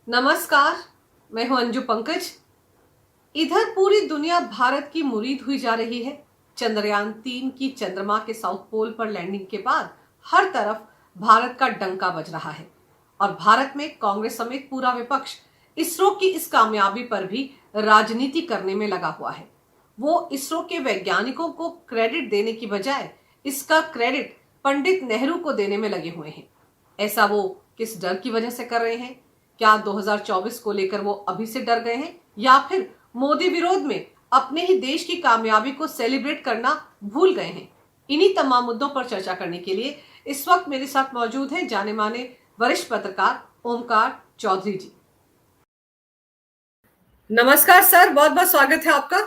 नमस्कार। मैं हूं अंजू पंकज। इधर पूरी दुनिया भारत की मुरीद हुई जा रही है। चंद्रयान 3 की चंद्रमा के साउथ पोल पर लैंडिंग के बाद हर तरफ भारत का डंका बज रहा है और भारत में कांग्रेस समेत पूरा विपक्ष इसरो की इस कामयाबी पर भी राजनीति करने में लगा हुआ है। वो इसरो के वैज्ञानिकों को क्रेडिट देने की बजाय इसका क्रेडिट पंडित नेहरू को देने में लगे हुए हैं। ऐसा वो किस डर की वजह से कर रहे हैं? क्या 2024 को लेकर वो अभी से डर गए हैं या फिर मोदी विरोध में अपने ही देश की कामयाबी को सेलिब्रेट करना भूल गए हैं? इन्हीं तमाम मुद्दों पर चर्चा करने के लिए इस वक्त मेरे साथ मौजूद हैं जाने माने वरिष्ठ पत्रकार ओमकार चौधरी जी। नमस्कार सर, बहुत बहुत स्वागत है आपका।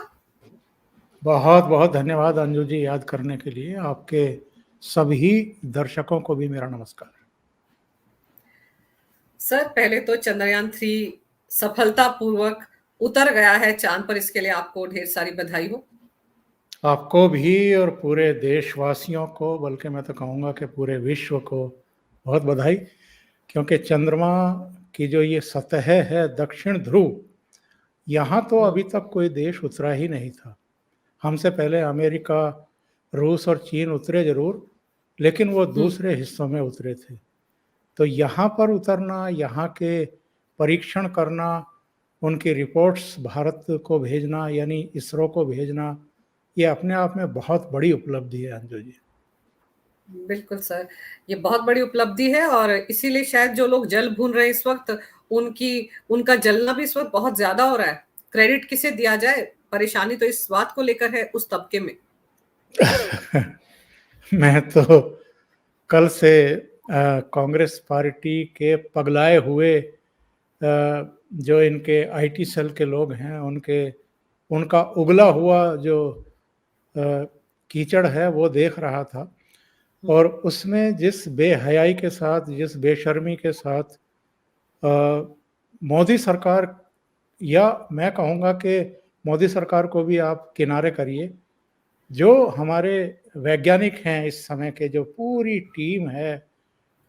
बहुत बहुत धन्यवाद अंजू जी, याद करने के लिए। आपके सभी दर्शकों को भी मेरा नमस्कार। सर, पहले तो चंद्रयान 3 सफलतापूर्वक उतर गया है चांद पर, इसके लिए आपको ढेर सारी बधाई हो। आपको भी और पूरे देशवासियों को, बल्कि मैं तो कहूँगा कि पूरे विश्व को बहुत बधाई, क्योंकि चंद्रमा की जो ये सतह है दक्षिण ध्रुव, यहाँ तो अभी तक कोई देश उतरा ही नहीं था। हमसे पहले अमेरिका, रूस और चीन उतरे जरूर, लेकिन वो दूसरे हिस्सों में उतरे थे। तो यहाँ पर उतरना, यहाँ के परीक्षण करना, उनकी रिपोर्ट्स भारत को भेजना, यानी इसरो को भेजना, ये अपने आप में बहुत बड़ी उपलब्धि है अंजू जी। बिल्कुल सर, ये बहुत बड़ी उपलब्धि है और इसीलिए शायद जो लोग जल भून रहे हैं इस वक्त, उनका जलना भी इस वक्त बहुत ज्यादा हो रहा है। क्रेडिट किसे दिया जाए, परेशानी तो इस बात को लेकर है उस तबके में। मैं तो कल से कांग्रेस पार्टी के पगलाए हुए जो इनके आईटी सेल के लोग हैं, उनका उगला हुआ जो कीचड़ है वो देख रहा था। और उसमें जिस बेहयाई के साथ, जिस बेशर्मी के साथ मोदी सरकार, या मैं कहूँगा कि मोदी सरकार को भी आप किनारे करिए, जो हमारे वैज्ञानिक हैं इस समय के, जो पूरी टीम है,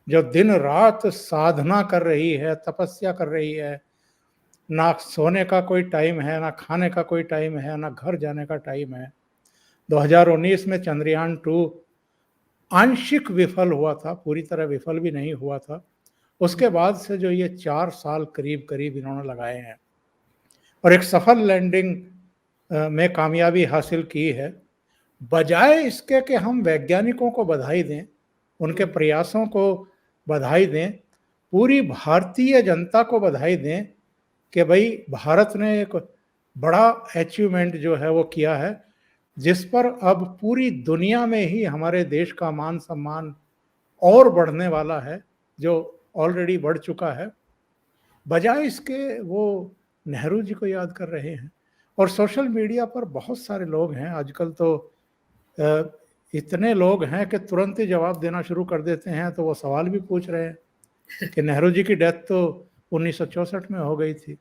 जो दिन रात साधना कर रही है, तपस्या कर रही है, ना सोने का कोई टाइम है, ना खाने का कोई टाइम है, ना घर जाने का टाइम है। 2019 में चंद्रयान 2 आंशिक विफल हुआ था, पूरी तरह विफल भी नहीं हुआ था। उसके बाद से जो ये 4 साल करीब करीब इन्होंने लगाए हैं और एक सफल लैंडिंग में कामयाबी हासिल की है, बजाय इसके कि हम वैज्ञानिकों को बधाई दें, उनके प्रयासों को बधाई दें, पूरी भारतीय जनता को बधाई दें कि भाई भारत ने एक बड़ा अचीवमेंट जो है वो किया है, जिस पर अब पूरी दुनिया में ही हमारे देश का मान सम्मान और बढ़ने वाला है, जो ऑलरेडी बढ़ चुका है। बजाय इसके वो नेहरू जी को याद कर रहे हैं। और सोशल मीडिया पर बहुत सारे लोग हैं आजकल, तो इतने लोग हैं कि तुरंत ही जवाब देना शुरू कर देते हैं। तो वो सवाल भी पूछ रहे हैं कि नेहरू जी की डेथ तो 1964 में हो गई थी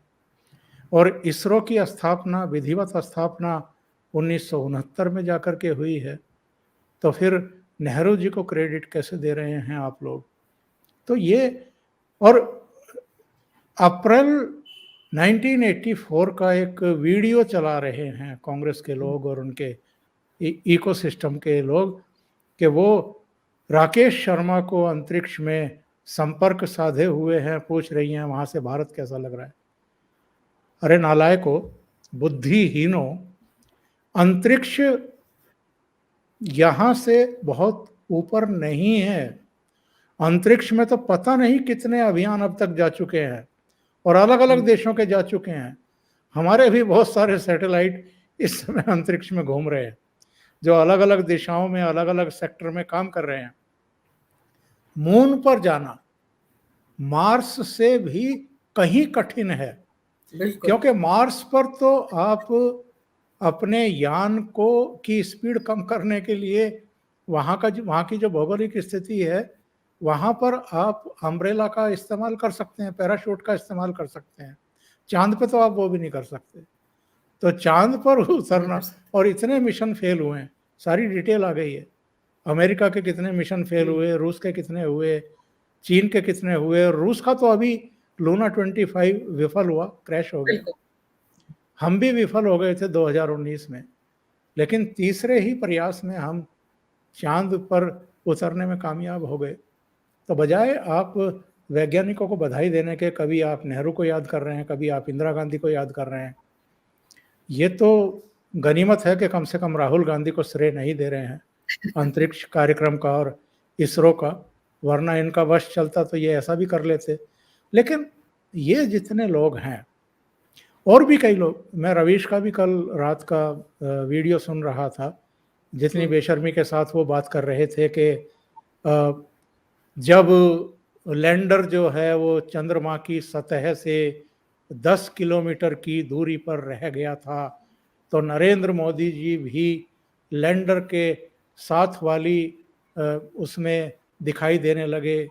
और इसरो की स्थापना, विधिवत स्थापना 1969 में जाकर के हुई है, तो फिर नेहरू जी को क्रेडिट कैसे दे रहे हैं आप लोग? तो ये, और अप्रैल 1984 का एक वीडियो चला रहे हैं कांग्रेस के लोग और उनके इकोसिस्टम के लोग कि वो राकेश शर्मा को अंतरिक्ष में संपर्क साधे हुए हैं, पूछ रही हैं वहां से भारत कैसा लग रहा है। अरे नालायकों, बुद्धिहीनों, अंतरिक्ष यहां से बहुत ऊपर नहीं है। अंतरिक्ष में तो पता नहीं कितने अभियान अब तक जा चुके हैं और अलग अलग देशों के जा चुके हैं। हमारे भी बहुत सारे सैटेलाइट इस समय अंतरिक्ष में घूम रहे हैं, जो अलग अलग दिशाओं में, अलग अलग सेक्टर में काम कर रहे हैं। मून पर जाना मार्स से भी कहीं कठिन है, क्योंकि मार्स पर तो आप अपने यान को की स्पीड कम करने के लिए, वहाँ की जो भौगोलिक स्थिति है, वहाँ पर आप अम्ब्रेला का इस्तेमाल कर सकते हैं, पैराशूट का इस्तेमाल कर सकते हैं। चांद पे तो आप वो भी नहीं कर सकते। तो चांद पर उतरना, और इतने मिशन फेल हुए हैं, सारी डिटेल आ गई है। अमेरिका के कितने मिशन फेल हुए, रूस के कितने हुए, चीन के कितने हुए। रूस का तो अभी लूना 25 विफल हुआ, क्रैश हो गया। बिल्कुल। हम भी विफल हो गए थे 2019 में, लेकिन तीसरे ही प्रयास में हम चांद पर उतरने में कामयाब हो गए। तो बजाय आप वैज्ञानिकों को बधाई देने के, कभी आप नेहरू को याद कर रहे हैं, कभी आप इंदिरा गांधी को याद कर रहे हैं। ये तो गनीमत है कि कम से कम राहुल गांधी को श्रेय नहीं दे रहे हैं अंतरिक्ष कार्यक्रम का और इसरो का, वरना इनका वश चलता तो ये ऐसा भी कर लेते। लेकिन ये जितने लोग हैं, और भी कई लोग, मैं रवीश का भी कल रात का वीडियो सुन रहा था, जितनी बेशर्मी के साथ वो बात कर रहे थे कि जब लैंडर जो है वो चंद्रमा की सतह से 10 किलोमीटर की दूरी पर रह गया था, तो नरेंद्र मोदी जी भी लैंडर के साथ वाली उसमें दिखाई देने लगे।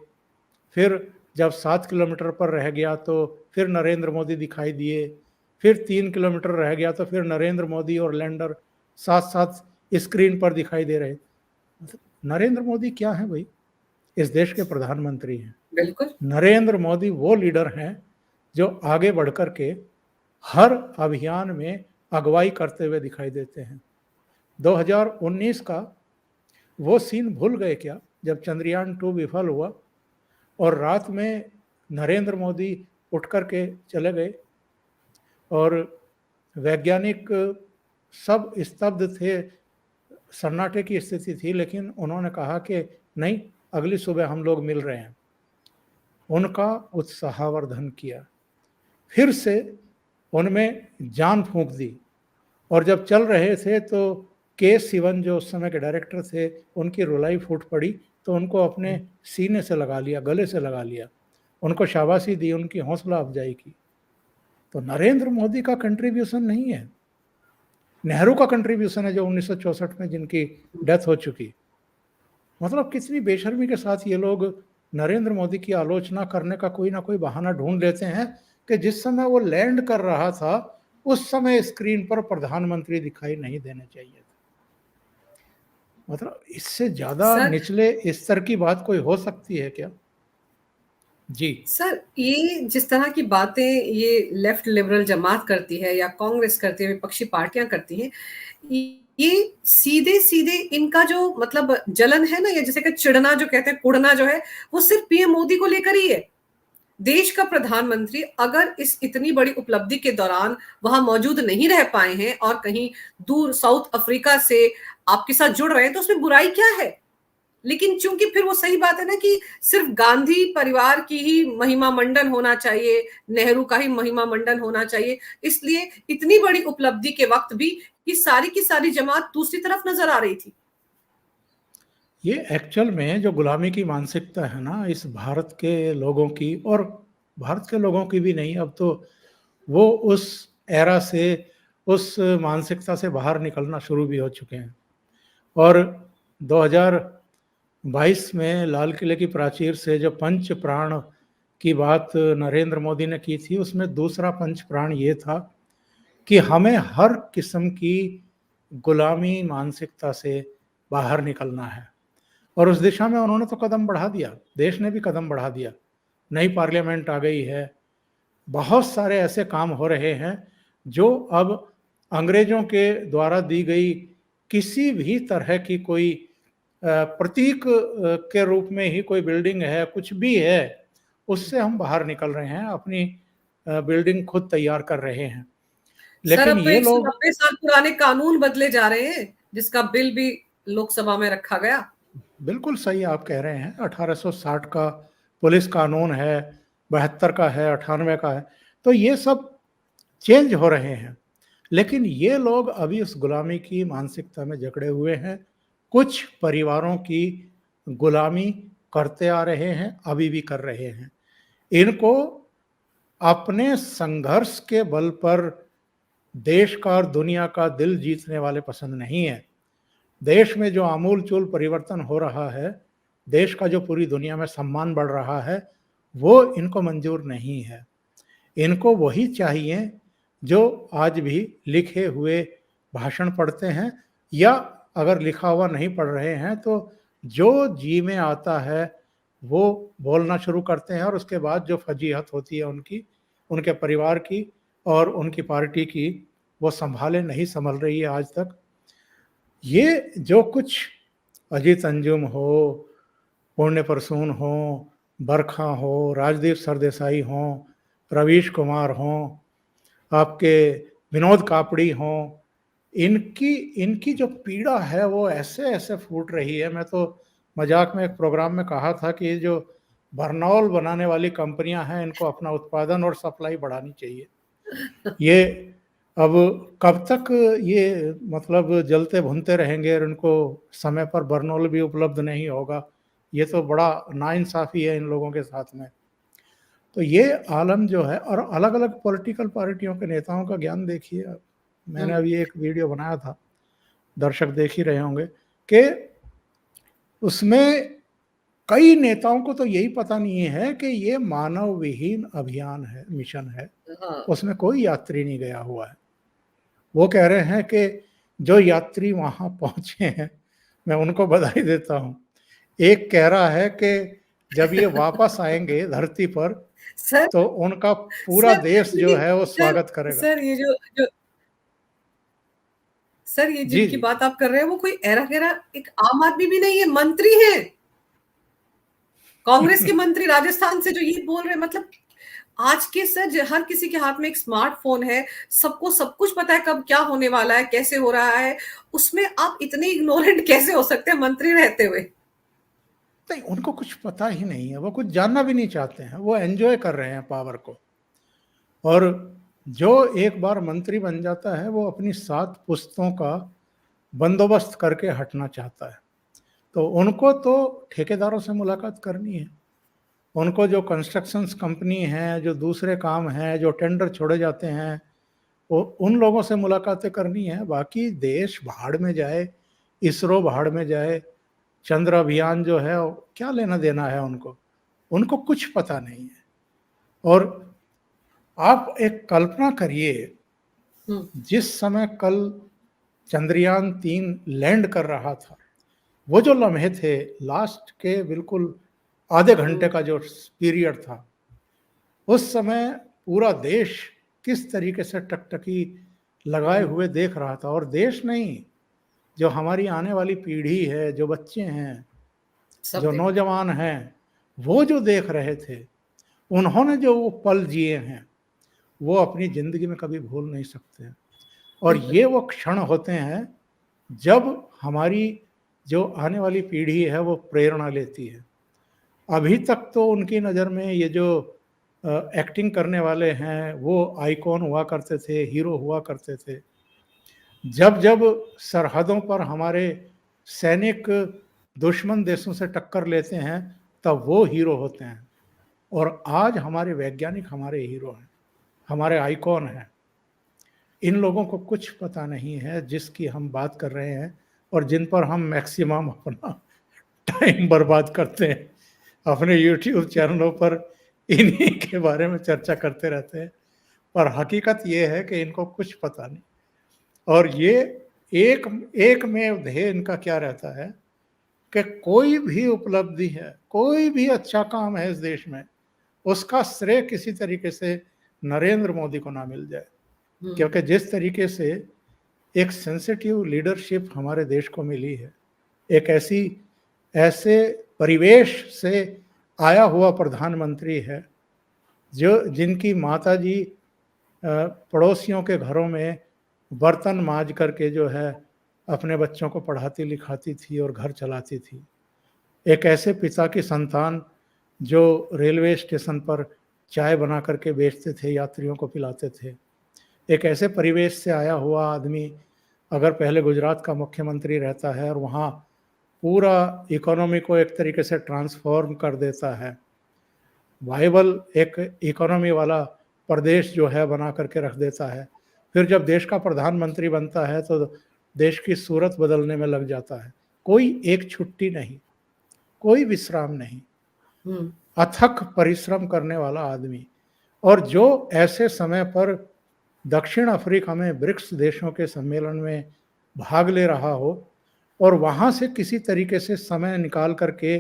फिर जब 7 किलोमीटर पर रह गया तो फिर नरेंद्र मोदी दिखाई दिए। फिर 3 किलोमीटर रह गया तो फिर नरेंद्र मोदी और लैंडर साथ साथ स्क्रीन पर दिखाई दे रहे। नरेंद्र मोदी क्या है भाई? इस देश के प्रधानमंत्री हैं। बिल्कुल। नरेंद्र मोदी वो लीडर हैं जो आगे बढ़कर के हर अभियान में अगुवाई करते हुए दिखाई देते हैं। 2019 का वो सीन भूल गए क्या, जब चंद्रयान 2 विफल हुआ और रात में नरेंद्र मोदी उठ कर के चले गए और वैज्ञानिक सब स्तब्ध थे, सन्नाटे की स्थिति थी, लेकिन उन्होंने कहा कि नहीं, अगली सुबह हम लोग मिल रहे हैं। उनका उत्साहवर्धन किया, फिर से उनमें जान फूंक दी, और जब चल रहे थे तो के सिवन जो उस समय के डायरेक्टर थे, उनकी रुलाई फूट पड़ी तो उनको अपने सीने से लगा लिया, गले से लगा लिया, उनको शाबाशी दी, उनकी हौसला अफजाई की। तो नरेंद्र मोदी का कंट्रीब्यूशन नहीं है, नेहरू का कंट्रीब्यूशन है, जो 1964 में जिनकी डेथ हो चुकी। मतलब कितनी बेशर्मी के साथ ये लोग नरेंद्र मोदी की आलोचना करने का कोई ना कोई बहाना ढूंढ लेते हैं कि जिस समय वो लैंड कर रहा था उस समय स्क्रीन पर प्रधानमंत्री दिखाई नहीं देने चाहिए थे। मतलब इससे ज्यादा सर, निचले स्तर की बात कोई हो सकती है क्या? जी सर, ये जिस तरह की बातें ये लेफ्ट लिबरल जमात करती है या कांग्रेस करती है, विपक्षी पार्टियां करती हैं, ये सीधे सीधे इनका जो मतलब जलन है ना, या जैसे कि चिढ़ना जो कहते हैं, कुड़ना जो है, वो सिर्फ पीएम मोदी को लेकर ही है। देश का प्रधानमंत्री अगर इस इतनी बड़ी उपलब्धि के दौरान वहां मौजूद नहीं रह पाए हैं और कहीं दूर साउथ अफ्रीका से आपके साथ जुड़ रहे हैं, तो उसमें बुराई क्या है? लेकिन चूंकि फिर वो सही बात है ना कि सिर्फ गांधी परिवार की ही महिमा मंडन होना चाहिए, नेहरू का ही महिमा मंडन होना चाहिए, इसलिए इतनी बड़ी उपलब्धि के वक्त भी ये सारी की सारी जमात दूसरी तरफ नजर आ रही थी। ये एक्चुअल में जो गुलामी की मानसिकता है ना इस भारत के लोगों की, और भारत के लोगों की भी नहीं, अब तो वो उस एरा से, उस मानसिकता से बाहर निकलना शुरू भी हो चुके हैं। और 2022 में लाल किले की प्राचीर से जो पंच प्राण की बात नरेंद्र मोदी ने की थी, उसमें दूसरा पंच प्राण ये था कि हमें हर किस्म की गुलामी मानसिकता से बाहर निकलना है। और उस दिशा में उन्होंने तो कदम बढ़ा दिया, देश ने भी कदम बढ़ा दिया। नई पार्लियामेंट आ गई है, बहुत सारे ऐसे काम हो रहे हैं जो अब अंग्रेजों के द्वारा दी गई किसी भी तरह की कोई प्रतीक के रूप में ही कोई बिल्डिंग है, कुछ भी है, उससे हम बाहर निकल रहे हैं, अपनी बिल्डिंग खुद तैयार कर रहे हैं। सर, लेकिन अब तो ये लोग 190 साल पुराने कानून बदले जा रहे हैं, जिसका बिल भी लोकसभा में रखा गया। बिल्कुल सही आप कह रहे हैं, 1860 का पुलिस कानून है, 72 का है, 98 का है, तो ये सब चेंज हो रहे हैं। लेकिन ये लोग अभी उस गुलामी की मानसिकता में जकड़े हुए हैं, कुछ परिवारों की गुलामी करते आ रहे हैं, अभी भी कर रहे हैं। इनको अपने संघर्ष के बल पर देश का और दुनिया का दिल जीतने वाले पसंद नहीं है। देश में जो आमूल-चूल परिवर्तन हो रहा है, देश का जो पूरी दुनिया में सम्मान बढ़ रहा है, वो इनको मंजूर नहीं है। इनको वही चाहिए जो आज भी लिखे हुए भाषण पढ़ते हैं, या अगर लिखा हुआ नहीं पढ़ रहे हैं तो जो जी में आता है वो बोलना शुरू करते हैं और उसके बाद जो फजीहत होती है उनकी, उनके परिवार की और उनकी पार्टी की, वो संभाले नहीं संभल रही है आज तक। ये जो कुछ अजीत अंजुम हो, पुण्य परसून हो, बरखा हो, राजदीप सरदेसाई हो, रवीश कुमार हो, आपके विनोद कापड़ी हो, इनकी इनकी जो पीड़ा है वो ऐसे ऐसे फूट रही है। मैं तो मजाक में एक प्रोग्राम में कहा था कि ये जो बर्नौल बनाने वाली कंपनियां हैं, इनको अपना उत्पादन और सप्लाई बढ़ानी चाहिए। ये अब कब तक ये मतलब जलते भुनते रहेंगे और इनको समय पर बर्नौल भी उपलब्ध नहीं होगा, ये तो बड़ा नाइंसाफी है इन लोगों के साथ में। तो ये आलम जो है, और अलग अलग पॉलिटिकल पार्टियों के नेताओं का ज्ञान देखिए आप। मैंने अभी एक वीडियो बनाया था, दर्शक देख ही रहे होंगे, कि उसमें कई नेताओं को तो यही पता नहीं है कि ये मानव विहीन अभियान है, मिशन है, हाँ। उसमें कोई यात्री नहीं गया हुआ है। वो कह रहे हैं कि जो यात्री वहां पहुंचे हैं, मैं उनको बधाई देता हूं। एक कह रहा है कि जब ये वापस आएंगे धरती पर सर तो उनका पूरा सर देश जो लेकिन है वो सर स्वागत करेगा। सर ये जो जो सर ये जी जिनकी जी। बात आप कर रहे हैं वो कोई ऐरा गैरा एक आम आदमी भी नहीं है, मंत्री है, कांग्रेस के मंत्री राजस्थान से, जो ये बोल रहे हैं। मतलब आज के सर हर किसी के हाथ में एक स्मार्टफोन है, सबको सब कुछ पता है कब क्या होने वाला है, कैसे हो रहा है। उसमें आप इतने इग्नोरेंट कैसे हो सकते हैं मंत्री रहते हुए? नहीं, उनको कुछ पता ही नहीं है, वो कुछ जानना भी नहीं चाहते हैं, वो एंजॉय कर रहे हैं पावर को। और जो एक बार मंत्री बन जाता है वो अपनी 7 पुश्तों का बंदोबस्त करके हटना चाहता है। तो उनको तो ठेकेदारों से मुलाकात करनी है, उनको जो कंस्ट्रक्शंस कंपनी है, जो दूसरे काम हैं, जो टेंडर छोड़े जाते हैं, वो उन लोगों से मुलाकातें करनी है। बाकी देश भाड़ में जाए, इसरो भाड़ में जाए, चंद्र अभियान जो है क्या लेना देना है उनको, उनको कुछ पता नहीं है। और आप एक कल्पना करिए, जिस समय कल चंद्रयान 3 लैंड कर रहा था, वो जो लम्हे थे लास्ट के बिल्कुल आधे घंटे का जो पीरियड था, उस समय पूरा देश किस तरीके से टकटकी लगाए हुए देख रहा था। और देश नहीं, जो हमारी आने वाली पीढ़ी है, जो बच्चे हैं, सब जो देख नौजवान हैं, वो जो देख रहे थे, उन्होंने जो वो पल जिए हैं, वो अपनी जिंदगी में कभी भूल नहीं सकते हैं। और ये वो क्षण होते हैं जब हमारी जो आने वाली पीढ़ी है वो प्रेरणा लेती है। अभी तक तो उनकी नज़र में ये जो एक्टिंग करने वाले हैं वो आइकॉन हुआ करते थे, हीरो हुआ करते थे। जब जब सरहदों पर हमारे सैनिक दुश्मन देशों से टक्कर लेते हैं, तब वो हीरो होते हैं। और आज हमारे वैज्ञानिक हमारे हीरो हैं, हमारे आइकॉन हैं। इन लोगों को कुछ पता नहीं है जिसकी हम बात कर रहे हैं और जिन पर हम मैक्सिमम अपना टाइम बर्बाद करते हैं। अपने यूट्यूब चैनलों पर इन्हीं के बारे में चर्चा करते रहते हैं, पर हकीकत ये है कि इनको कुछ पता नहीं। और ये एक एक में ध्येय इनका क्या रहता है कि कोई भी उपलब्धि है, कोई भी अच्छा काम है इस देश में, उसका श्रेय किसी तरीके से नरेंद्र मोदी को ना मिल जाए। क्योंकि जिस तरीके से एक सेंसिटिव लीडरशिप हमारे देश को मिली है, एक ऐसे परिवेश से आया हुआ प्रधानमंत्री है जो जिनकी माताजी पड़ोसियों के घरों में बर्तन मांज करके जो है अपने बच्चों को पढ़ाती लिखाती थी और घर चलाती थी। एक ऐसे पिता की संतान जो रेलवे स्टेशन पर चाय बना करके बेचते थे, यात्रियों को पिलाते थे। एक ऐसे परिवेश से आया हुआ आदमी अगर पहले गुजरात का मुख्यमंत्री रहता है और वहाँ पूरा इकोनॉमी को एक तरीके से ट्रांसफॉर्म कर देता है, वाइबल एक इकोनॉमी वाला प्रदेश जो है बना करके रख देता है, फिर जब देश का प्रधानमंत्री बनता है तो देश की सूरत बदलने में लग जाता है। कोई एक छुट्टी नहीं, कोई विश्राम नहीं, अथक परिश्रम करने वाला आदमी। और जो ऐसे समय पर दक्षिण अफ्रीका में ब्रिक्स देशों के सम्मेलन में भाग ले रहा हो और वहाँ से किसी तरीके से समय निकाल करके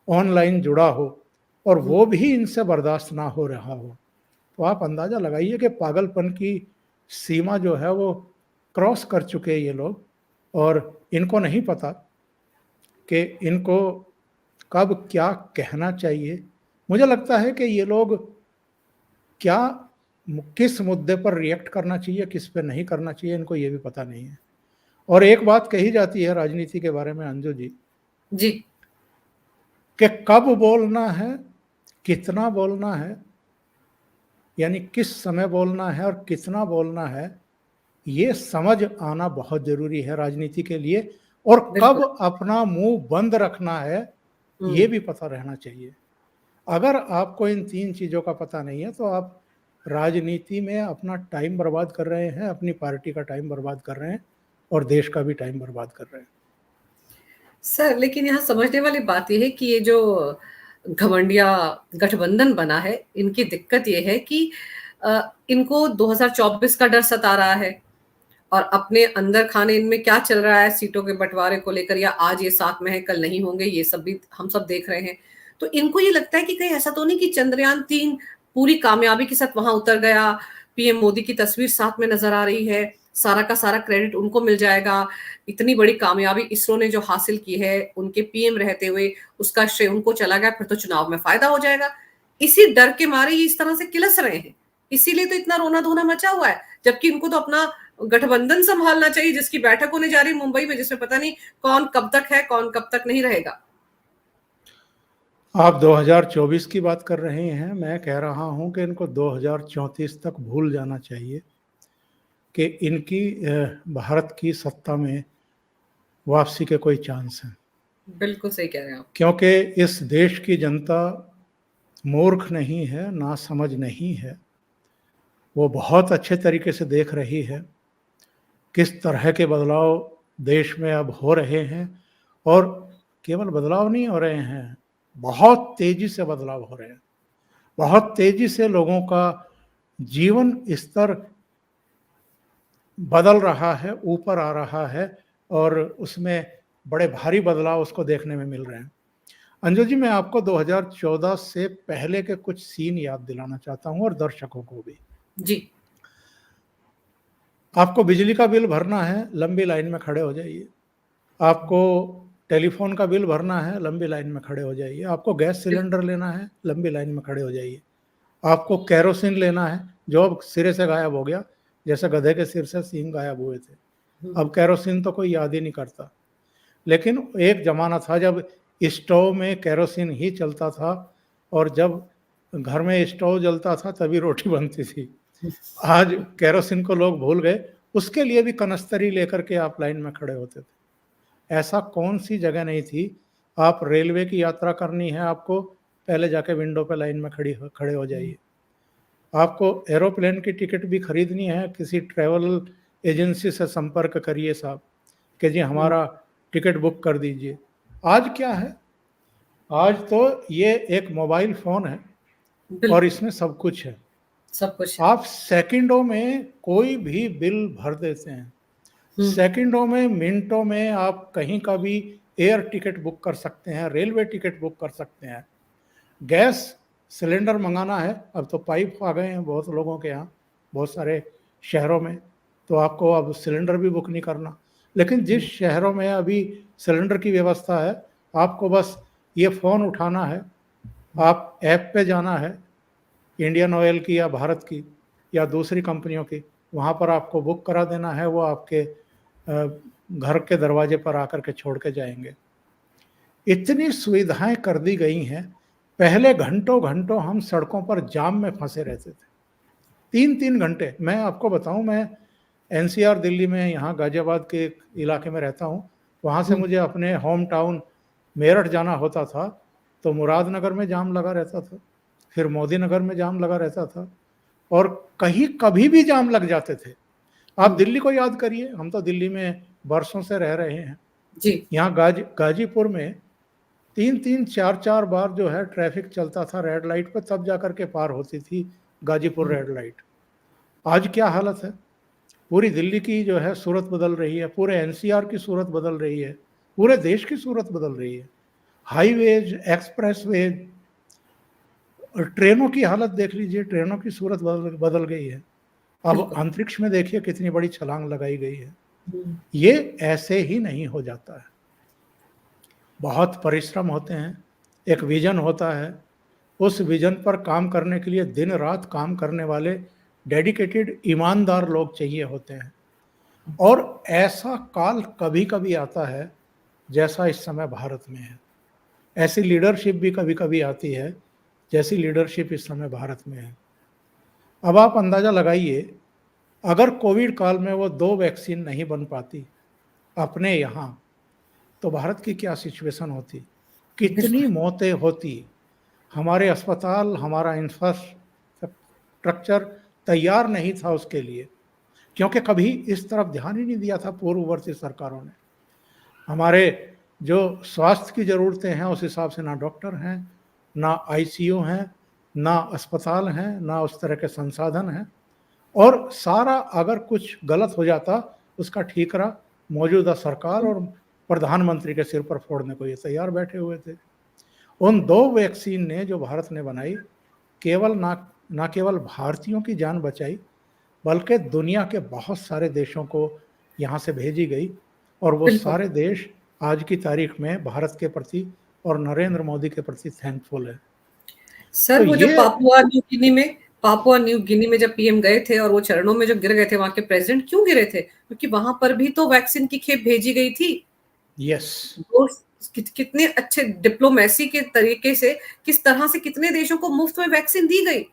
ऑनलाइन जुड़ा हो और वो भी इनसे बर्दाश्त ना हो रहा हो, तो आप अंदाजा लगाइए कि पागलपन की सीमा जो है वो क्रॉस कर चुके हैं ये लोग। और इनको नहीं पता कि इनको कब क्या कहना चाहिए। मुझे लगता है कि ये लोग क्या किस मुद्दे पर रिएक्ट करना चाहिए, किस पे नहीं करना चाहिए, इनको ये भी पता नहीं है। और एक बात कही जाती है राजनीति के बारे में अंजू जी, जी। कि कब बोलना है, कितना बोलना है, यानी किस समय बोलना है और कितना बोलना है, ये समझ आना बहुत जरूरी है राजनीति के लिए। और कब बिल्कुल। अपना मुंह बंद रखना है, ये भी पता रहना चाहिए। अगर आपको इन 3 चीज़ों का पता नहीं है, तो आप राजनीति में अपना टाइम बर्बाद कर रहे हैं, अपनी पार्टी का टाइम बर्बाद कर रहे हैं और देश का भी टाइम बर्बाद कर रहे हैं। सर, लेकिन यहाँ समझने वाली बात ये है कि ये जो घमंडिया गठबंधन बना है, इनकी दिक्कत ये है कि इनको 2024 का डर सता रहा है और अपने अंदर खाने इनमें क्या चल रहा है सीटों के बंटवारे को लेकर, या आज ये साथ में है कल नहीं होंगे, ये सब भी हम सब देख रहे हैं। तो इनको ये लगता है कि कहीं ऐसा तो नहीं कि चंद्रयान 3 पूरी कामयाबी के साथ वहां उतर गया, पीएम मोदी की तस्वीर साथ में नजर आ रही है, सारा का सारा क्रेडिट उनको मिल जाएगा, इतनी बड़ी कामयाबी इसरो ने जो हासिल की है उनके पीएम रहते हुए उसका श्रेय उनको चला गया, फिर तो चुनाव में फायदा हो जाएगा। इसी डर के मारे ये इस तरह से किलस रहे हैं, इसीलिए तो इतना रोना धोना मचा हुआ है। जबकि इनको तो अपना गठबंधन संभालना चाहिए, जिसकी बैठक होने जा रही है मुंबई में, जिसमें पता नहीं कौन कब तक है, कौन कब तक नहीं रहेगा। आप 2024 की बात कर रहे हैं, मैं कह रहा हूं कि इनको 2034 तक भूल जाना चाहिए कि इनकी भारत की सत्ता में वापसी के कोई चांस हैं। बिल्कुल सही कह रहे हैं आप। क्योंकि इस देश की जनता मूर्ख नहीं है, ना समझ नहीं है, वो बहुत अच्छे तरीके से देख रही है किस तरह के बदलाव देश में अब हो रहे हैं। और केवल बदलाव नहीं हो रहे हैं, बहुत तेजी से बदलाव हो रहे हैं, बहुत तेजी से लोगों का जीवन स्तर बदल रहा है, ऊपर आ रहा है और उसमें बड़े भारी बदलाव उसको देखने में मिल रहे हैं। अंजू जी, मैं आपको 2014 से पहले के कुछ सीन याद दिलाना चाहता हूं और दर्शकों को भी। जी। आपको बिजली का बिल भरना है, लंबी लाइन में खड़े हो जाइए। आपको टेलीफोन का बिल भरना है, लंबी लाइन में खड़े हो जाइए। आपको गैस सिलेंडर लेना है, लंबी लाइन में खड़े हो जाइए। आपको केरोसिन लेना है, जो अब सिरे से गायब हो गया, जैसे गधे के सिर से सींग गायब हुए थे। अब केरोसिन तो कोई याद ही नहीं करता। लेकिन एक जमाना था जब स्टोव में केरोसिन ही चलता था और जब घर में स्टोव जलता था तभी रोटी बनती थी। आज केरोसिन को लोग भूल गए, उसके लिए भी कनस्तरी लेकर के आप लाइन में खड़े होते थे। ऐसा कौन सी जगह नहीं थी। आप रेलवे की यात्रा करनी है आपको, पहले जाके विंडो पे लाइन में खड़े हो जाइए। आपको एरोप्लेन की टिकट भी खरीदनी है, किसी ट्रैवल एजेंसी से संपर्क करिए साहब कि जी हमारा टिकट बुक कर दीजिए। आज क्या है, आज तो ये एक मोबाइल फोन है और इसमें सब कुछ है। सब कुछ है। आप सेकंडों में कोई भी बिल भर देते हैं, सेकंडों में, मिनटों में आप कहीं का भी एयर टिकट बुक कर सकते हैं, रेलवे टिकट बुक कर सकते हैं। गैस सिलेंडर मंगाना है, अब तो पाइप आ गए हैं बहुत लोगों के यहाँ, बहुत सारे शहरों में, तो आपको अब सिलेंडर भी बुक नहीं करना। लेकिन जिस शहरों में अभी सिलेंडर की व्यवस्था है, आपको बस ये फ़ोन उठाना है, आप ऐप पे जाना है, इंडियन ऑयल की या भारत की या दूसरी कंपनियों की, वहाँ पर आपको बुक करा देना है, वो आपके घर के दरवाजे पर आकर के छोड़ के जाएंगे। इतनी सुविधाएं कर दी गई हैं। पहले घंटों घंटों हम सड़कों पर जाम में फंसे रहते थे, 3-3 घंटे। मैं आपको बताऊं, मैं एनसीआर दिल्ली में, यहाँ गाजियाबाद के एक इलाके में रहता हूँ। वहाँ से मुझे अपने होम टाउन मेरठ जाना होता था तो मुरादनगर में जाम लगा रहता था, फिर मोदी नगर में जाम लगा रहता था, और कहीं कभी भी जाम लग जाते थे। आप दिल्ली को याद करिए, हम तो दिल्ली में बरसों से रह रहे हैं जी। यहाँ गाजीपुर में 3-3, 4-4 बार जो है ट्रैफिक चलता था रेड लाइट पर, तब जाकर के पार होती थी गाजीपुर रेड लाइट। आज क्या हालत है, पूरी दिल्ली की जो है सूरत बदल रही है, पूरे एनसीआर की सूरत बदल रही है, पूरे देश की सूरत बदल रही है। हाईवेज, एक्सप्रेसवेज, ट्रेनों की हालत देख लीजिए, ट्रेनों की सूरत बदल गई है। अब बिल्कुल। अंतरिक्ष में देखिए कितनी बड़ी छलांग लगाई गई है। हम्म, ये ऐसे ही नहीं हो जाता है, बहुत परिश्रम होते हैं, एक विजन होता है, उस विजन पर काम करने के लिए दिन रात काम करने वाले डेडिकेटेड ईमानदार लोग चाहिए होते हैं। और ऐसा काल कभी कभी आता है जैसा इस समय भारत में है, ऐसी लीडरशिप भी कभी कभी आती है जैसी लीडरशिप इस समय भारत में है। अब आप अंदाजा लगाइए, अगर कोविड काल में वो 2 वैक्सीन नहीं बन पाती अपने यहाँ, तो भारत की क्या सिचुएशन होती, कितनी बिल्कुल। मौतें होती। हमारे अस्पताल, हमारा इंफ्रास्ट्रक्चर तैयार नहीं था उसके लिए, क्योंकि कभी इस तरफ ध्यान ही नहीं दिया था पूर्ववर्ती सरकारों ने। हमारे जो स्वास्थ्य की ज़रूरतें हैं उस हिसाब से ना डॉक्टर हैं, ना आईसीयू हैं, ना अस्पताल हैं, ना उस तरह के संसाधन हैं। और सारा अगर कुछ गलत हो जाता, उसका ठीकरा मौजूदा सरकार और प्रधानमंत्री के सिर पर फोड़ने को ये तैयार बैठे हुए थे। उन 2 वैक्सीन ने जो भारत ने बनाई, केवल ना केवल भारतीयों की जान बचाई, बल्कि दुनिया के बहुत सारे देशों को यहाँ से भेजी गई, और वो बिल्कुल सारे देश आज की तारीख में भारत के प्रति और नरेंद्र मोदी के प्रति थैंकफुल है। तो सर, वो जो ये पापुआ न्यू गिनी में जब पीएम गए थे और वो चरणों में जो गिर गए थे, वहां के प्रेसिडेंट क्यों गिरे थे? क्योंकि वहां पर भी तो वैक्सीन की खेप भेजी गई थी। यस, वो कितने अच्छे डिप्लोमेसी के तरीके से, किस तरह से कितने देशों को मुफ्त में वैक्सीन दी गई,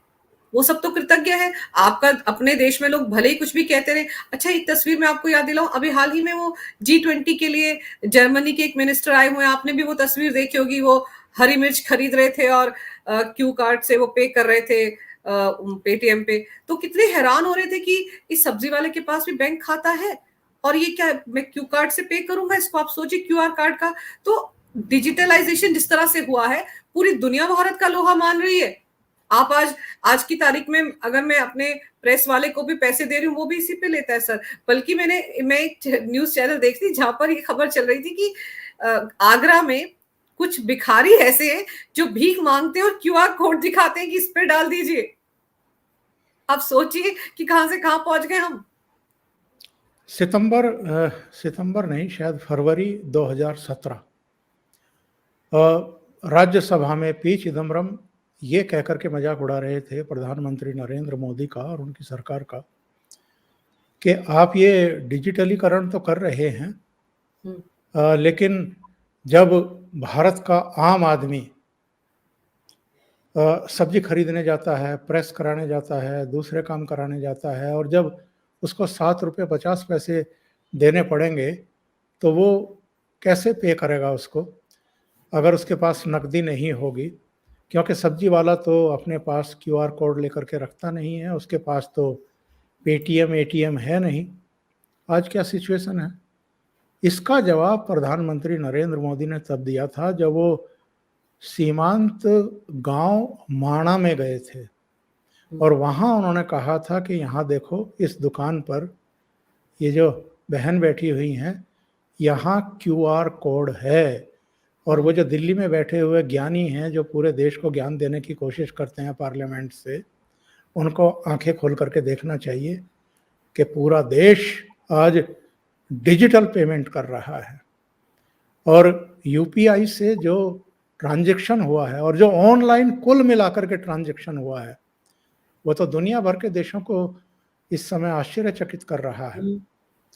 वो सब तो कृतज्ञ है। आपका अपने देश में लोग भले ही कुछ भी कहते रहे। अच्छा, एक तस्वीर मैं आपको याद दिलाऊं, अभी हाल ही में वो G20 के लिए जर्मनी के एक मिनिस्टर आए हुए हैं, आपने भी वो तस्वीर देखी होगी। वो हरी मिर्च खरीद रहे थे और क्यू कार्ड से वो पे कर रहे थे, पेटीएम पे। तो कितने हैरान हो रहे थे कि इस सब्जी वाले के पास भी बैंक खाता है और ये क्या, मैं क्यू कार्ड से पे करूंगा इसको। आप सोचिए, क्यूआर कार्ड का तो डिजिटलाइजेशन जिस तरह से हुआ है, पूरी दुनिया भारत का लोहा मान रही है। आप आज की तारीख में अगर मैं अपने प्रेस वाले को भी पैसे दे रही हूँ, वो भी इसी पे लेता है सर। बल्कि मैं एक न्यूज चैनल देख थी जहां पर ये खबर चल रही थी कि आगरा में कुछ भिखारी ऐसे हैं जो भीख मांगते हैं और क्यूआर कोड दिखाते हैं कि इस पे डाल दीजिए। आप सोचिए कि कहां से कहां पहुंच गए हम। सितंबर नहीं, शायद फरवरी 2017, राज्यसभा में पी चिदम्बरम ये कहकर के मजाक उड़ा रहे थे प्रधानमंत्री नरेंद्र मोदी का और उनकी सरकार का, कि आप ये डिजिटलीकरण तो कर रहे हैं, लेकिन जब भारत का आम आदमी सब्जी खरीदने जाता है, प्रेस कराने जाता है, दूसरे काम कराने जाता है, और जब उसको 7 रुपये 50 पैसे देने पड़ेंगे, तो वो कैसे पे करेगा उसको, अगर उसके पास नकदी नहीं होगी। क्योंकि सब्जी वाला तो अपने पास क्यूआर कोड लेकर के रखता नहीं है, उसके पास तो पेटीएम एटीएम है नहीं। आज क्या सिचुएशन है, इसका जवाब प्रधानमंत्री नरेंद्र मोदी ने तब दिया था जब वो सीमांत गांव माणा में गए थे, और वहां उन्होंने कहा था कि यहाँ देखो, इस दुकान पर ये जो बहन बैठी हुई हैं, यहाँ क्यूआर कोड है। और वो जो दिल्ली में बैठे हुए ज्ञानी हैं, जो पूरे देश को ज्ञान देने की कोशिश करते हैं पार्लियामेंट से, उनको आंखें खोल करके देखना चाहिए कि पूरा देश आज डिजिटल पेमेंट कर रहा है। और यूपीआई से जो ट्रांजैक्शन हुआ है और जो ऑनलाइन कुल मिलाकर के ट्रांजैक्शन हुआ है, वो तो दुनिया भर के देशों को इस समय आश्चर्यचकित कर रहा है।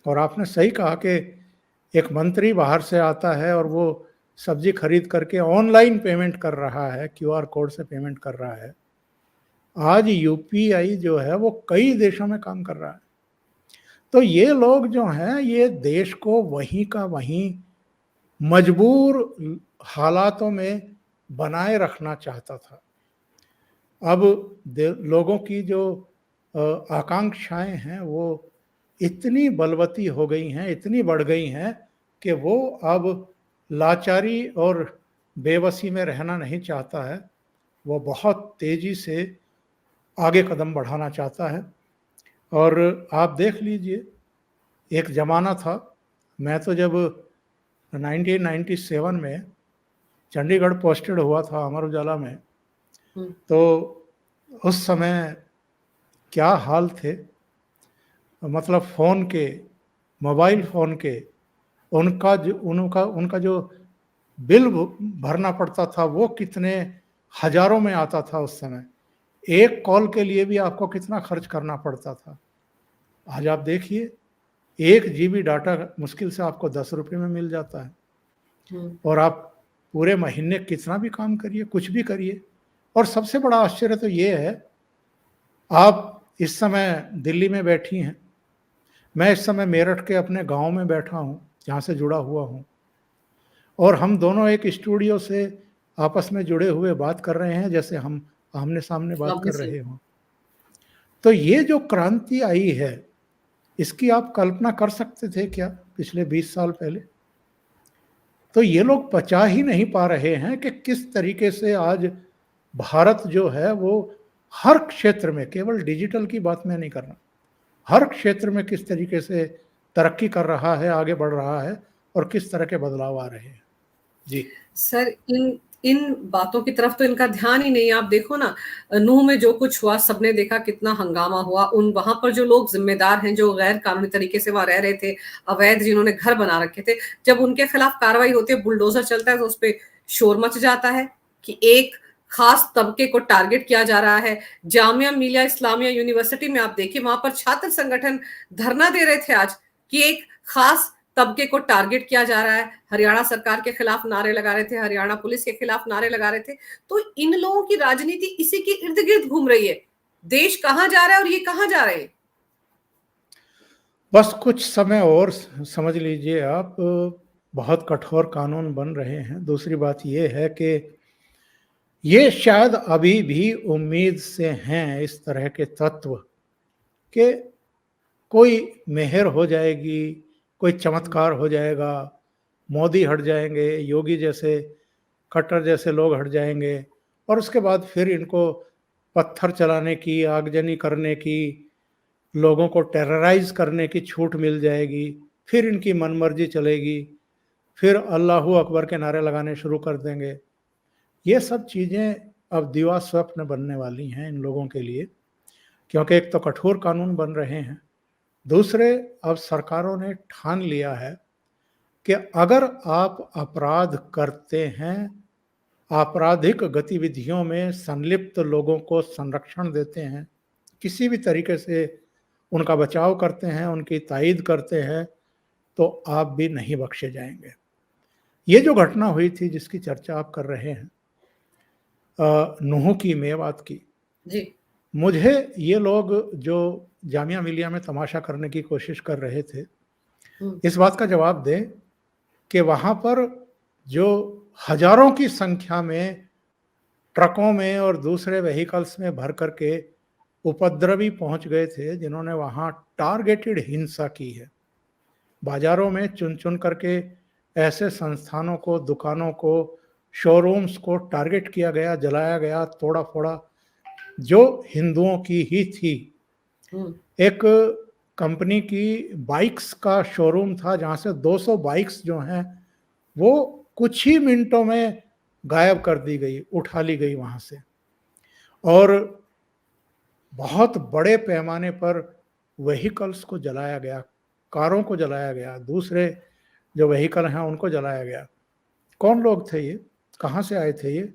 और आपने सही कहा कि एक मंत्री बाहर से आता है और वो सब्जी खरीद करके ऑनलाइन पेमेंट कर रहा है, क्यूआर कोड से पेमेंट कर रहा है। आज यूपीआई जो है वो कई देशों में काम कर रहा है। तो ये लोग जो हैं, ये देश को वहीं का वहीं मजबूर हालातों में बनाए रखना चाहता था। अब लोगों की जो आकांक्षाएं हैं वो इतनी बलवती हो गई हैं, इतनी बढ़ गई हैं कि वो अब लाचारी और बेबसी में रहना नहीं चाहता है, वो बहुत तेजी से आगे कदम बढ़ाना चाहता है। और आप देख लीजिए, एक ज़माना था, मैं तो जब 1997 में चंडीगढ़ पोस्टेड हुआ था अमर उजाला में, हम्म, तो उस समय क्या हाल थे, मतलब फ़ोन के, मोबाइल फ़ोन के, उनका जो बिल भरना पड़ता था वो कितने हज़ारों में आता था उस समय। एक कॉल के लिए भी आपको कितना खर्च करना पड़ता था। आज आप देखिए 1 जीबी डाटा मुश्किल से आपको 10 रुपए में मिल जाता है हम्म, और आप पूरे महीने कितना भी काम करिए, कुछ भी करिए। और सबसे बड़ा आश्चर्य तो ये है, आप इस समय दिल्ली में बैठी हैं, मैं इस समय मेरठ के अपने गाँव में बैठा हूँ, जहाँ से जुड़ा हुआ हूँ, और हम दोनों एक स्टूडियो से आपस में जुड़े हुए बात कर रहे हैं, जैसे हम आमने-सामने बात कर ऑब्वियसली। रहे हों। तो ये जो क्रांति आई है, इसकी आप कल्पना कर सकते थे क्या पिछले 20 साल पहले? तो ये लोग पचा ही नहीं पा रहे हैं कि किस तरीके से आज भारत जो है वो हर क्षेत्र में, केवल डिजिटल की बात मैं नहीं कर रहा, हर क्षेत्र में किस तरीके से तरक्की कर रहा है, आगे बढ़ रहा है और किस तरह के बदलाव आ रहे हैं। जी। सर, इन इन बातों की तरफ तो इनका ध्यान ही नहीं है। आप देखो ना, नूह में जो कुछ हुआ, सबने देखा कितना हंगामा हुआ। उन वहां पर जो लोग जिम्मेदार हैं, जो गैर कानूनी तरीके से वहां रह रहे थे, अवैध जिन्होंने घर बना रखे थे, जब उनके खिलाफ कार्रवाई होती है, बुलडोजर चलता है, तो उस पर शोर मच जाता है कि एक खास तबके को टारगेट किया जा रहा है। जामिया मिलिया इस्लामिया यूनिवर्सिटी में आप देखिए, वहां पर छात्र संगठन धरना दे रहे थे आज कि एक खास तबके को टारगेट किया जा रहा है। हरियाणा सरकार के खिलाफ नारे लगा रहे थे, हरियाणा पुलिस के खिलाफ नारे लगा रहे थे। तो इन लोगों की राजनीति इसी के इर्द गिर्द घूम रही है। देश कहां जा रहा है और ये कहां जा रहे हैं? बस कुछ समय और समझ लीजिए आप, बहुत कठोर कानून बन रहे हैं। दूसरी बात ये है कि ये शायद अभी भी उम्मीद से हैं इस तरह के तत्व कि कोई मेहर हो जाएगी, कोई चमत्कार हो जाएगा, मोदी हट जाएंगे, योगी जैसे, खट्टर जैसे लोग हट जाएंगे और उसके बाद फिर इनको पत्थर चलाने की, आगजनी करने की, लोगों को टेरराइज करने की छूट मिल जाएगी, फिर इनकी मनमर्जी चलेगी, फिर अल्लाहू अकबर के नारे लगाने शुरू कर देंगे। ये सब चीज़ें अब दिवा स्वप्न बनने वाली हैं इन लोगों के लिए, क्योंकि एक तो कठोर कानून बन रहे हैं, दूसरे अब सरकारों ने ठान लिया है कि अगर आप अपराध करते हैं, आपराधिक गतिविधियों में संलिप्त लोगों को संरक्षण देते हैं, किसी भी तरीके से उनका बचाव करते हैं, उनकी तायीद करते हैं, तो आप भी नहीं बख्शे जाएंगे। ये जो घटना हुई थी जिसकी चर्चा आप कर रहे हैं, नूह की, मेवात की, जी। मुझे ये लोग जो जामिया मिलिया में तमाशा करने की कोशिश कर रहे थे, हम्म, इस बात का जवाब दें कि वहाँ पर जो हजारों की संख्या में ट्रकों में और दूसरे व्हीकल्स में भर करके उपद्रवी पहुंच गए थे, जिन्होंने वहाँ टारगेटेड हिंसा की है। बाजारों में चुन चुन करके ऐसे संस्थानों को, दुकानों को, शोरूम्स को टारगेट किया गया, जलाया गया, तोड़ा फोड़ा, जो हिंदुओं की ही थी। हम्म, एक कंपनी की बाइक्स का शोरूम था जहाँ से 200 बाइक्स जो हैं वो कुछ ही मिनटों में गायब कर दी गई, उठा ली गई वहाँ से, और बहुत बड़े पैमाने पर व्हीकल्स को जलाया गया, कारों को जलाया गया, दूसरे जो व्हीकल हैं उनको जलाया गया। कौन लोग थे ये? कहाँ से आए थे ये?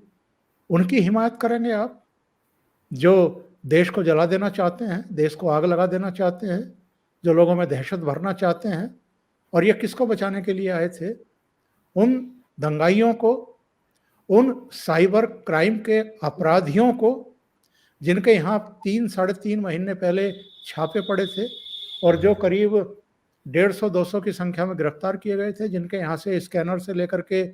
उनकी हिमायत करेंगे आप जो देश को जला देना चाहते हैं, देश को आग लगा देना चाहते हैं, जो लोगों में दहशत भरना चाहते हैं? और ये किसको बचाने के लिए आए थे? उन दंगाइयों को, उन साइबर क्राइम के अपराधियों को, जिनके यहाँ 3 साढ़े 3 महीने पहले छापे पड़े थे और जो करीब 150-200 की संख्या में गिरफ्तार किए गए थे, जिनके यहाँ से स्कैनर से लेकर के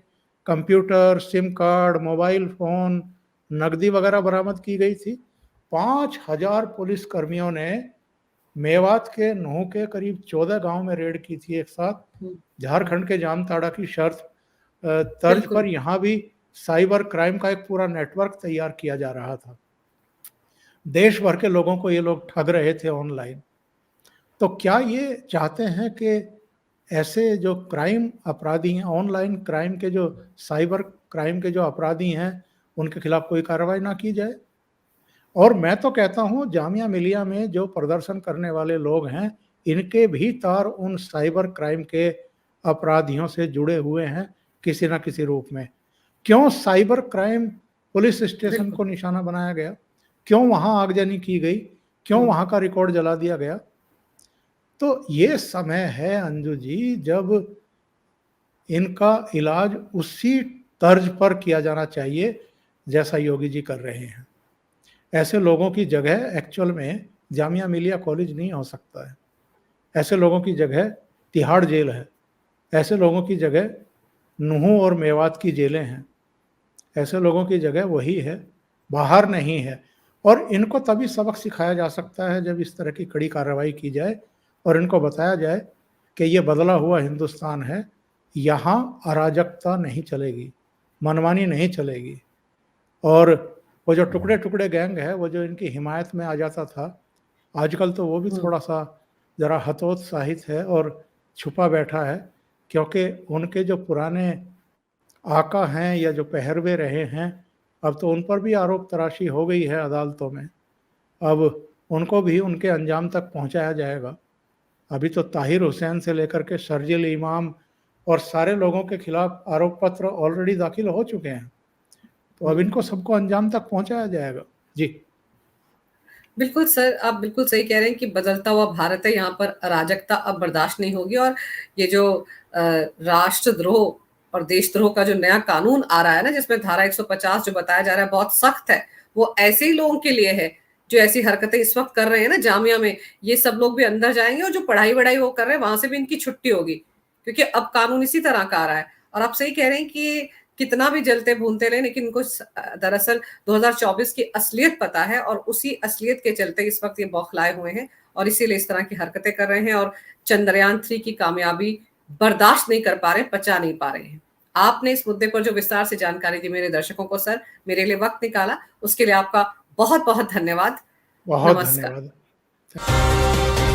computer, SIM card, mobile phone, नकदी वगैरह बरामद की गई थी। 5000 पुलिस कर्मियों ने मेवात के नूह के करीब 14 गांव में रेड की थी एक साथ। हम्म, झारखंड के जामताड़ा की शर्त तर्ज बिल्कुल। पर यहाँ भी साइबर क्राइम का एक पूरा नेटवर्क तैयार किया जा रहा था। देश भर के लोगों को ये लोग ठग रहे थे ऑनलाइन। तो क्या ये चाहते हैं कि ऐसे जो क्राइम अपराधी हैं, ऑनलाइन क्राइम के जो साइबर क्राइम के जो अपराधी हैं उनके खिलाफ कोई कार्रवाई ना की जाए। और मैं तो कहता हूँ जामिया मिलिया में जो प्रदर्शन करने वाले लोग हैं, इनके भी तार उन साइबर क्राइम के अपराधियों से जुड़े हुए हैं किसी ना किसी रूप में। क्यों साइबर क्राइम पुलिस स्टेशन को निशाना बनाया गया? क्यों वहां आगजनी की गई? क्यों वहां का रिकॉर्ड जला दिया गया? तो ये समय है अंजू जी जब इनका इलाज उसी तर्ज पर किया जाना चाहिए जैसा योगी जी कर रहे हैं। ऐसे लोगों की जगह एक्चुअल में जामिया मिलिया कॉलेज नहीं हो सकता है। ऐसे लोगों की जगह तिहाड़ जेल है। ऐसे लोगों की जगह नूह और मेवात की जेलें हैं। ऐसे लोगों की जगह वही है, बाहर नहीं है। और इनको तभी सबक सिखाया जा सकता है जब इस तरह की कड़ी कार्रवाई की जाए और इनको बताया जाए कि ये बदला हुआ हिंदुस्तान है, यहाँ अराजकता नहीं चलेगी, मनमानी नहीं चलेगी। और वो जो टुकड़े टुकड़े गैंग है, वो जो इनकी हिमायत में आ जाता था, आजकल तो वो भी थोड़ा सा जरा हतोत्साहित है और छुपा बैठा है, क्योंकि उनके जो पुराने आका हैं या जो पहरवे रहे हैं, अब तो उन पर भी आरोप तराशी हो गई है अदालतों में। अब उनको भी उनके अंजाम तक पहुंचाया जाएगा। अभी तो ताहिर हुसैन से लेकर के शर्जील इमाम और सारे लोगों के खिलाफ आरोप पत्र ऑलरेडी दाखिल हो चुके हैं, तो अब इनको सबको अंजाम तक पहुंचाया जाएगा। जी बिल्कुल सर, आप बिल्कुल सही कह रहे हैं कि बदलता हुआ भारत है, यहाँ पर अराजकता अब बर्दाश्त नहीं होगी। और ये जो राष्ट्रद्रोह और देशद्रोह का जो नया कानून आ रहा है ना, जिसमें धारा 150 जो बताया जा रहा है बहुत सख्त है, वो ऐसे ही लोगों के लिए है जो ऐसी हरकतें इस वक्त कर रहे हैं ना जामिया में। ये सब लोग भी अंदर जाएंगे और जो पढ़ाई वढ़ाई वो कर रहे हैं वहां से भी इनकी छुट्टी होगी, क्योंकि अब कानून इसी तरह का आ रहा है। और आप सही कह रहे हैं कि कितना भी जलते भूनते रहे, लेकिन इनको दरअसल 2024 की असलियत पता है और उसी असलियत के चलते इस वक्त ये बौखलाए हुए हैं और इसीलिए इस तरह की हरकतें कर रहे हैं और चंद्रयान 3 की कामयाबी बर्दाश्त नहीं कर पा रहे, पचा नहीं पा रहे हैं। आपने इस मुद्दे पर जो विस्तार से जानकारी दी मेरे दर्शकों को सर, मेरे लिए वक्त निकाला, उसके लिए आपका बहुत बहुत धन्यवाद। बहुत नमस्कार। धन्यवाद।